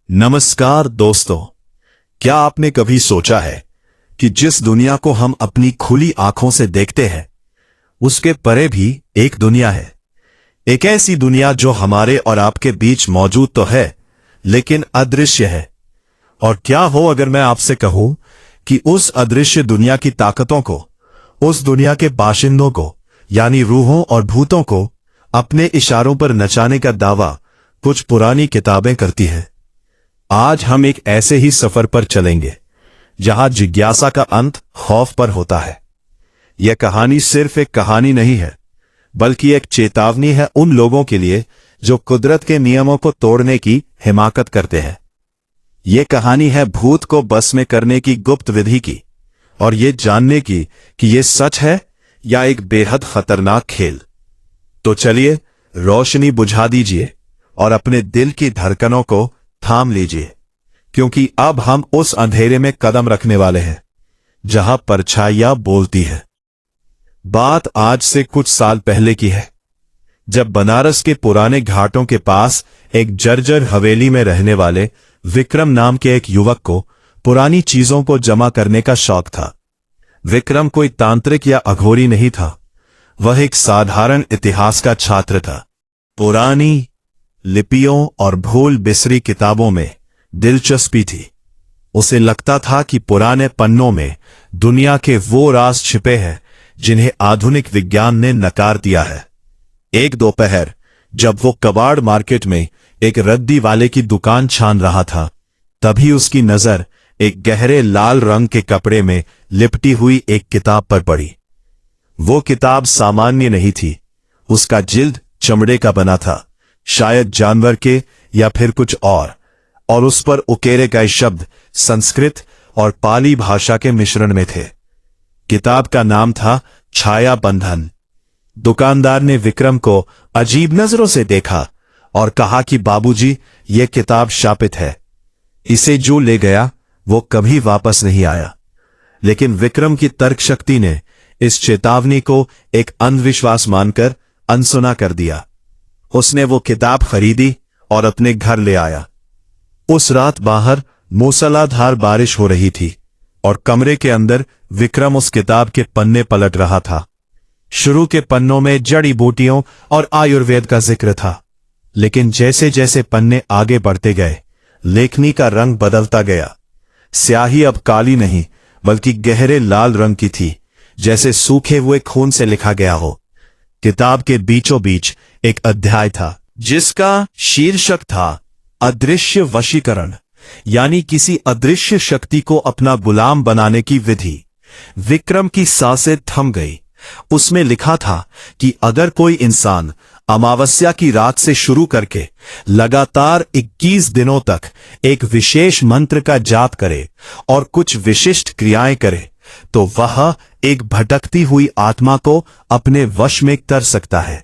नमस्कार दोस्तों। क्या आपने कभी सोचा है कि जिस दुनिया को हम अपनी खुली आंखों से देखते हैं उसके परे भी एक दुनिया है। एक ऐसी दुनिया जो हमारे और आपके बीच मौजूद तो है लेकिन अदृश्य है। और क्या हो अगर मैं आपसे कहूं कि उस अदृश्य दुनिया की ताकतों को, उस दुनिया के बाशिंदों को यानी रूहों और भूतों को अपने इशारों पर नचाने का दावा कुछ पुरानी किताबें करती हैं। आज हम एक ऐसे ही सफर पर चलेंगे जहां जिज्ञासा का अंत खौफ पर होता है। यह कहानी सिर्फ एक कहानी नहीं है बल्कि एक चेतावनी है उन लोगों के लिए जो कुदरत के नियमों को तोड़ने की हिमाकत करते हैं। यह कहानी है भूत को बस में करने की गुप्त विधि की और ये जानने की कि यह सच है या एक बेहद खतरनाक खेल। तो चलिए रोशनी बुझा दीजिए और अपने दिल की धड़कनों को थाम लीजिए, क्योंकि अब हम उस अंधेरे में कदम रखने वाले हैं जहां परछाइयां बोलती है। बात आज से कुछ साल पहले की है, जब बनारस के पुराने घाटों के पास एक जर्जर हवेली में रहने वाले विक्रम नाम के एक युवक को पुरानी चीजों को जमा करने का शौक था। विक्रम कोई तांत्रिक या अघोरी नहीं था, वह एक साधारण इतिहास का छात्र था। पुरानी लिपियों और भूल बिसरी किताबों में दिलचस्पी थी। उसे लगता था कि पुराने पन्नों में दुनिया के वो राज छिपे हैं जिन्हें आधुनिक विज्ञान ने नकार दिया है। एक दोपहर जब वो कबाड़ मार्केट में एक रद्दी वाले की दुकान छान रहा था, तभी उसकी नजर एक गहरे लाल रंग के कपड़े में लिपटी हुई एक किताब पर पड़ी। वो किताब सामान्य नहीं थी, उसका जिल्द चमड़े का बना था, शायद जानवर के या फिर कुछ और उस पर उकेरे गए शब्द संस्कृत और पाली भाषा के मिश्रण में थे। किताब का नाम था छाया बंधन। दुकानदार ने विक्रम को अजीब नजरों से देखा और कहा कि बाबूजी, यह किताब शापित है, इसे जो ले गया वो कभी वापस नहीं आया। लेकिन विक्रम की तर्क शक्ति ने इस चेतावनी को एक अंधविश्वास मानकर अनसुना कर दिया। उसने वो किताब खरीदी और अपने घर ले आया। उस रात बाहर मूसलाधार बारिश हो रही थी और कमरे के अंदर विक्रम उस किताब के पन्ने पलट रहा था। शुरू के पन्नों में जड़ी बूटियों और आयुर्वेद का जिक्र था, लेकिन जैसे जैसे पन्ने आगे बढ़ते गए लेखनी का रंग बदलता गया। स्याही अब काली नहीं बल्कि गहरे लाल रंग की थी, जैसे सूखे हुए खून से लिखा गया हो। किताब के बीचों बीच एक अध्याय था जिसका शीर्षक था अदृश्य वशीकरण, यानी किसी अदृश्य शक्ति को अपना गुलाम बनाने की विधि। विक्रम की सांसें थम गई। उसमें लिखा था कि अगर कोई इंसान अमावस्या की रात से शुरू करके लगातार 21 दिनों तक एक विशेष मंत्र का जाप करे और कुछ विशिष्ट क्रियाएं करे तो वह एक भटकती हुई आत्मा को अपने वश में कर सकता है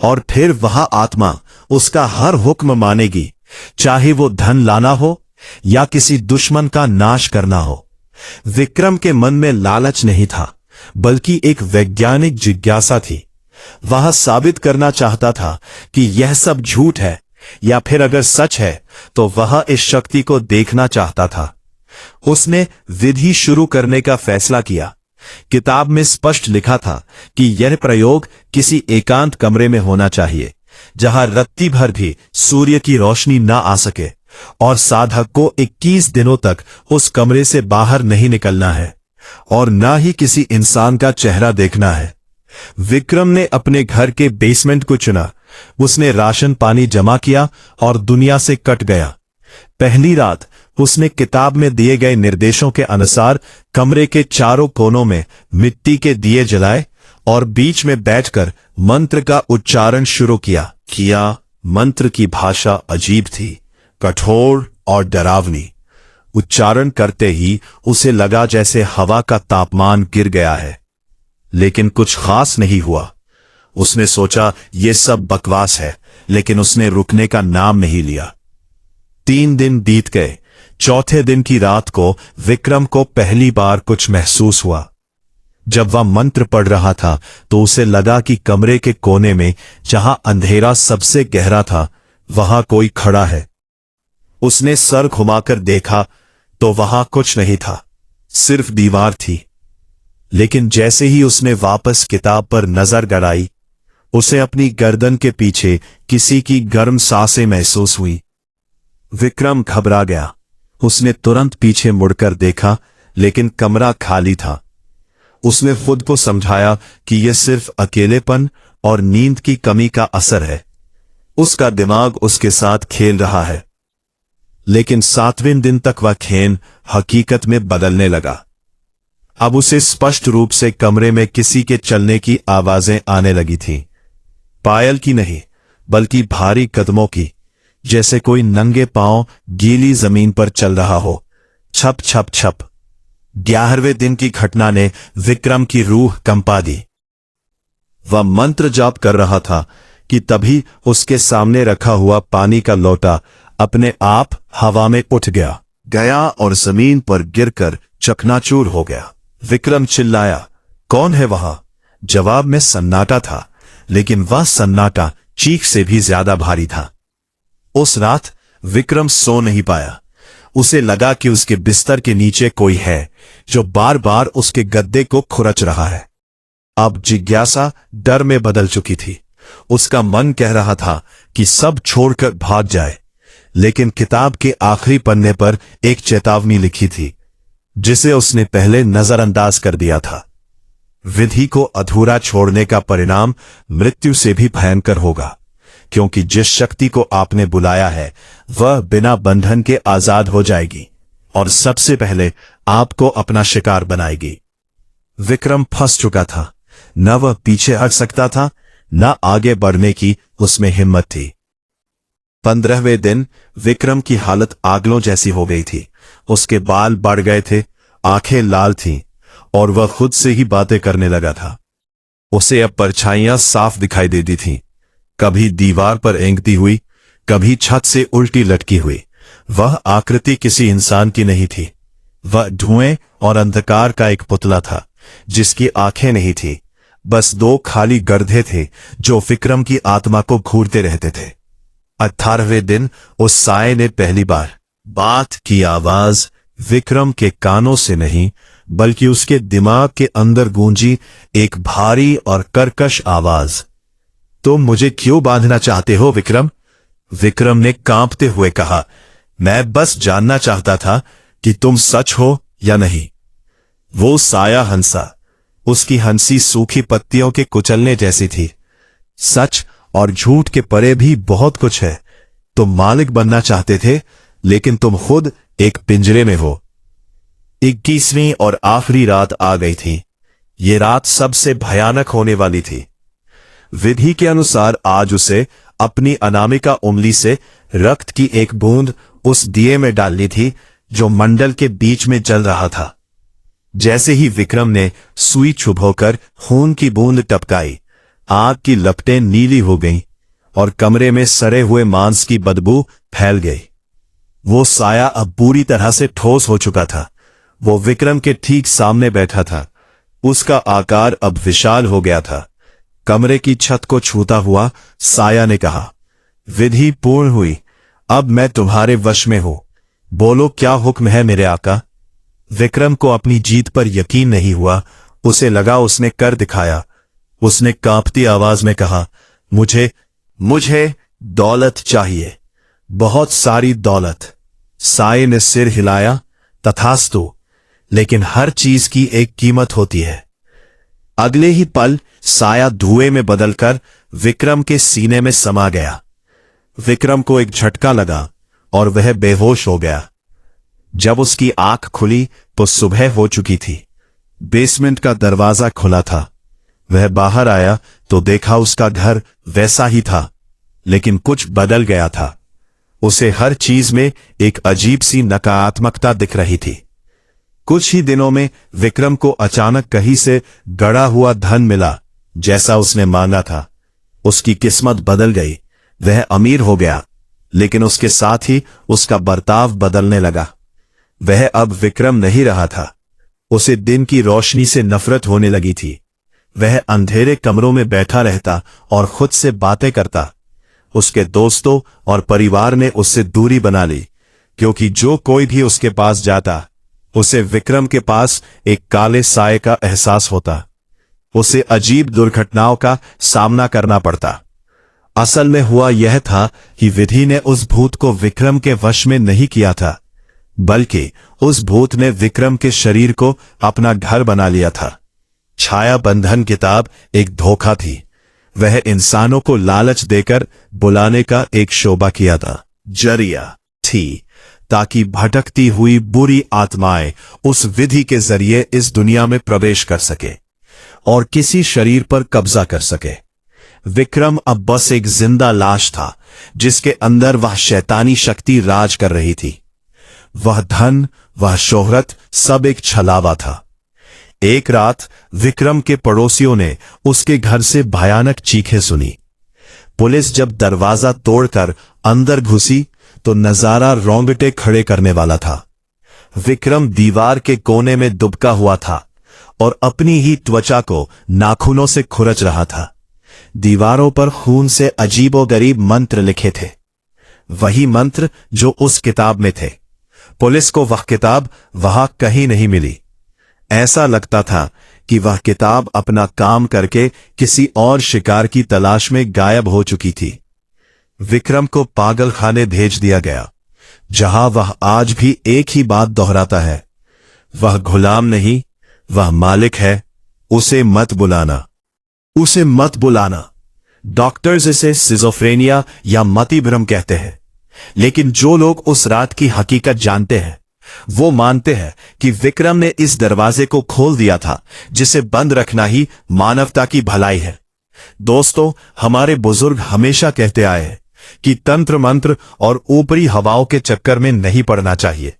और फिर वह आत्मा उसका हर हुक्म मानेगी, चाहे वो धन लाना हो या किसी दुश्मन का नाश करना हो। विक्रम के मन में लालच नहीं था बल्कि एक वैज्ञानिक जिज्ञासा थी। वह साबित करना चाहता था कि यह सब झूठ है, या फिर अगर सच है तो वह इस शक्ति को देखना चाहता था। उसने विधि शुरू करने का फैसला किया। किताब में स्पष्ट लिखा था कि यह प्रयोग किसी एकांत कमरे में होना चाहिए जहां रत्ती भर भी सूर्य की रोशनी ना आ सके, और साधक को 21 दिनों तक उस कमरे से बाहर नहीं निकलना है और ना ही किसी इंसान का चेहरा देखना है। विक्रम ने अपने घर के बेसमेंट को चुना। उसने राशन पानी जमा किया और दुनिया से कट गया। पहली रात उसने किताब में दिए गए निर्देशों के अनुसार कमरे के चारों कोनों में मिट्टी के दिए जलाए और बीच में बैठकर मंत्र का उच्चारण शुरू किया। मंत्र की भाषा अजीब थी, कठोर और डरावनी। उच्चारण करते ही उसे लगा जैसे हवा का तापमान गिर गया है, लेकिन कुछ खास नहीं हुआ। उसने सोचा ये सब बकवास है, लेकिन उसने रुकने का नाम नहीं लिया। 3 दिन बीत गए। चौथे दिन की रात को विक्रम को पहली बार कुछ महसूस हुआ। जब वह मंत्र पढ़ रहा था तो उसे लगा कि कमरे के कोने में जहां अंधेरा सबसे गहरा था वहां कोई खड़ा है। उसने सर घुमाकर देखा तो वहां कुछ नहीं था, सिर्फ दीवार थी। लेकिन जैसे ही उसने वापस किताब पर नजर गड़ाई, उसे अपनी गर्दन के पीछे किसी की गर्म सांसें महसूस हुई। विक्रम घबरा गया। उसने तुरंत पीछे मुड़कर देखा, लेकिन कमरा खाली था। उसने खुद को समझाया कि यह सिर्फ अकेलेपन और नींद की कमी का असर है। उसका दिमाग उसके साथ खेल रहा है। लेकिन 7वें दिन तक वह खेल हकीकत में बदलने लगा। अब उसे स्पष्ट रूप से कमरे में किसी के चलने की आवाजें आने लगी थीं। पायल की नहीं, बल्कि भारी कदमों की, जैसे कोई नंगे पांव गीली जमीन पर चल रहा हो। छप छप छप। 11वें दिन की घटना ने विक्रम की रूह कंपा दी। वह मंत्र जाप कर रहा था कि तभी उसके सामने रखा हुआ पानी का लोटा अपने आप हवा में उठ गया और जमीन पर गिरकर चकनाचूर हो गया। विक्रम चिल्लाया, कौन है वहां? जवाब में सन्नाटा था, लेकिन वह सन्नाटा चीख से भी ज्यादा भारी था। उस रात विक्रम सो नहीं पाया। उसे लगा कि उसके बिस्तर के नीचे कोई है जो बार बार उसके गद्दे को खुरच रहा है। अब जिज्ञासा डर में बदल चुकी थी। उसका मन कह रहा था कि सब छोड़कर भाग जाए, लेकिन किताब के आखिरी पन्ने पर एक चेतावनी लिखी थी, जिसे उसने पहले नजरअंदाज कर दिया था। विधि को अधूरा छोड़ने का परिणाम मृत्यु से भी भयंकर होगा, क्योंकि जिस शक्ति को आपने बुलाया है वह बिना बंधन के आजाद हो जाएगी और सबसे पहले आपको अपना शिकार बनाएगी। विक्रम फंस चुका था। न वह पीछे हट सकता था, न आगे बढ़ने की उसमें हिम्मत थी। 15वें दिन विक्रम की हालत आगलों जैसी हो गई थी। उसके बाल बढ़ गए थे, आंखें लाल थीं और वह खुद से ही बातें करने लगा था। उसे अब परछाइयां साफ दिखाई देती थीं, कभी दीवार पर रेंगती हुई, कभी छत से उल्टी लटकी हुई। वह आकृति किसी इंसान की नहीं थी। वह धुएं और अंधकार का एक पुतला था, जिसकी आंखें नहीं थी, बस 2 खाली गर्दे थे जो विक्रम की आत्मा को घूरते रहते थे। 18वें दिन उस साये ने पहली बार बात की आवाज विक्रम के कानों से नहीं, बल्कि उसके दिमाग के अंदर गूंजी एक भारी और कर्कश आवाज। तुम मुझे क्यों बांधना चाहते हो विक्रम? विक्रम ने कांपते हुए कहा, मैं बस जानना चाहता था कि तुम सच हो या नहीं। वो साया हंसा। उसकी हंसी सूखी पत्तियों के कुचलने जैसी थी। सच और झूठ के परे भी बहुत कुछ है। तुम मालिक बनना चाहते थे, लेकिन तुम खुद एक पिंजरे में हो। 21वीं और आखिरी रात आ गई थी। ये रात सबसे भयानक होने वाली थी। विधि के अनुसार आज उसे अपनी अनामिका उंगली से रक्त की एक बूंद उस दिए में डालनी थी जो मंडल के बीच में जल रहा था। जैसे ही विक्रम ने सुई चुभोकर खून की बूंद टपकाई, आग की लपटें नीली हो गईं और कमरे में सड़े हुए मांस की बदबू फैल गई। वो साया अब पूरी तरह से ठोस हो चुका था। वो विक्रम के ठीक सामने बैठा था। उसका आकार अब विशाल हो गया था। कमरे की छत को छूता हुआ साया ने कहा, विधि पूर्ण हुई। अब मैं तुम्हारे वश में हूं। बोलो, क्या हुक्म है मेरे आका? विक्रम को अपनी जीत पर यकीन नहीं हुआ। उसे लगा उसने कर दिखाया। उसने कांपती आवाज में कहा, मुझे दौलत चाहिए, बहुत सारी दौलत। साये ने सिर हिलाया, तथास्तु, लेकिन हर चीज की एक कीमत होती है। अगले ही पल साया धुएं में बदलकर विक्रम के सीने में समा गया। विक्रम को एक झटका लगा और वह बेहोश हो गया। जब उसकी आंख खुली तो सुबह हो चुकी थी। बेसमेंट का दरवाजा खुला था। वह बाहर आया तो देखा उसका घर वैसा ही था, लेकिन कुछ बदल गया था। उसे हर चीज में एक अजीब सी नकारात्मकता दिख रही थी। कुछ ही दिनों में विक्रम को अचानक कहीं से गड़ा हुआ धन मिला, जैसा उसने मांगा था। उसकी किस्मत बदल गई। वह अमीर हो गया, लेकिन उसके साथ ही उसका बर्ताव बदलने लगा। वह अब विक्रम नहीं रहा था। उसे दिन की रोशनी से नफरत होने लगी थी। वह अंधेरे कमरों में बैठा रहता और खुद से बातें करता। उसके दोस्तों और परिवार ने उससे दूरी बना ली। क्योंकि जो कोई भी उसके पास जाता उसे विक्रम के पास एक काले साए का एहसास होता। उसे अजीब दुर्घटनाओं का सामना करना पड़ता। असल में हुआ यह था कि विधि ने उस भूत को विक्रम के वश में नहीं किया था, बल्कि उस भूत ने विक्रम के शरीर को अपना घर बना लिया था। छाया बंधन किताब एक धोखा थी। वह इंसानों को लालच देकर बुलाने का एक शोभा किया था, जरिया थी, ताकि भटकती हुई बुरी आत्माएं उस विधि के जरिए इस दुनिया में प्रवेश कर सके और किसी शरीर पर कब्जा कर सके। विक्रम अब बस एक जिंदा लाश था जिसके अंदर वह शैतानी शक्ति राज कर रही थी। वह धन, वह शोहरत सब एक छलावा था। एक रात विक्रम के पड़ोसियों ने उसके घर से भयानक चीखें सुनी। पुलिस जब दरवाजा तोड़कर अंदर घुसी तो नजारा रोंगटे खड़े करने वाला था। विक्रम दीवार के कोने में दुबका हुआ था और अपनी ही त्वचा को नाखूनों से खुरच रहा था। दीवारों पर खून से अजीबोगरीब मंत्र लिखे थे, वही मंत्र जो उस किताब में थे। पुलिस को वह किताब वहां कहीं नहीं मिली। ऐसा लगता था कि वह किताब अपना काम करके किसी और शिकार की तलाश में गायब हो चुकी थी। विक्रम को पागल खाने भेज दिया गया, जहां वह आज भी एक ही बात दोहराता है, वह गुलाम नहीं, वह मालिक है। उसे मत बुलाना, उसे मत बुलाना। डॉक्टर्स इसे सिजोफ्रेनिया या मतिभ्रम कहते हैं, लेकिन जो लोग उस रात की हकीकत जानते हैं वो मानते हैं कि विक्रम ने इस दरवाजे को खोल दिया था जिसे बंद रखना ही मानवता की भलाई है। दोस्तों, हमारे बुजुर्ग हमेशा कहते आए हैं कि तंत्र मंत्र और ऊपरी हवाओं के चक्कर में नहीं पड़ना चाहिए।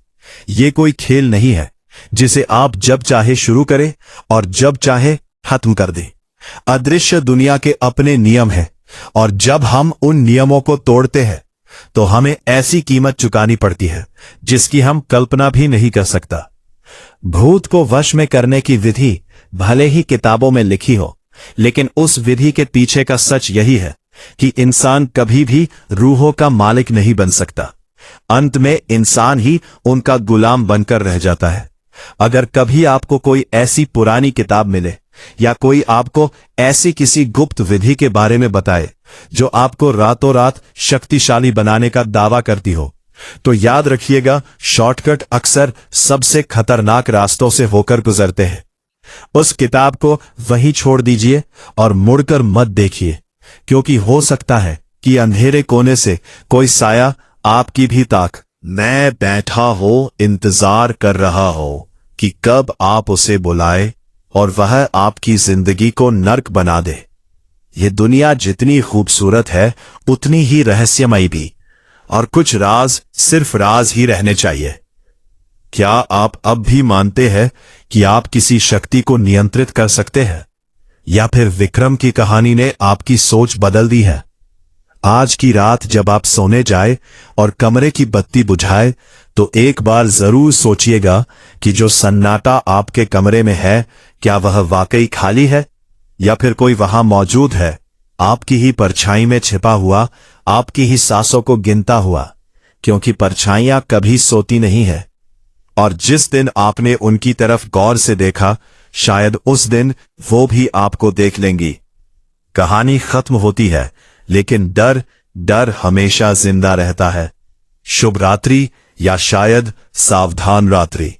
ये कोई खेल नहीं है जिसे आप जब चाहे शुरू करें और जब चाहे खत्म कर दें। अदृश्य दुनिया के अपने नियम हैं और जब हम उन नियमों को तोड़ते हैं तो हमें ऐसी कीमत चुकानी पड़ती है जिसकी हम कल्पना भी नहीं कर सकता। भूत को वश में करने की विधि भले ही किताबों में लिखी हो, लेकिन उस विधि के पीछे का सच यही है कि इंसान कभी भी रूहों का मालिक नहीं बन सकता। अंत में इंसान ही उनका गुलाम बनकर रह जाता है। अगर कभी आपको कोई ऐसी पुरानी किताब मिले या कोई आपको ऐसी किसी गुप्त विधि के बारे में बताए जो आपको रातों रात शक्तिशाली बनाने का दावा करती हो, तो याद रखिएगा, शॉर्टकट अक्सर सबसे खतरनाक रास्तों से होकर गुजरते हैं। उस किताब को वहीं छोड़ दीजिए और मुड़कर मत देखिए, क्योंकि हो सकता है कि अंधेरे कोने से कोई साया आपकी भी ताक मैं बैठा हो, इंतजार कर रहा हो कि कब आप उसे बुलाए और वह आपकी जिंदगी को नर्क बना दे। ये दुनिया जितनी खूबसूरत है उतनी ही रहस्यमयी भी, और कुछ राज सिर्फ राज ही रहने चाहिए। क्या आप अब भी मानते हैं कि आप किसी शक्ति को नियंत्रित कर सकते हैं, या फिर विक्रम की कहानी ने आपकी सोच बदल दी है? आज की रात जब आप सोने जाए और कमरे की बत्ती बुझाए तो एक बार जरूर सोचिएगा कि जो सन्नाटा आपके कमरे में है, क्या वह वाकई खाली है या फिर कोई वहां मौजूद है, आपकी ही परछाई में छिपा हुआ, आपकी ही सांसों को गिनता हुआ, क्योंकि परछाइयां कभी सोती नहीं है। और जिस दिन आपने उनकी तरफ गौर से देखा, शायद उस दिन वो भी आपको देख लेंगी। कहानी खत्म होती है, लेकिन डर हमेशा जिंदा रहता है। शुभ रात्रि, या शायद सावधान रात्रि।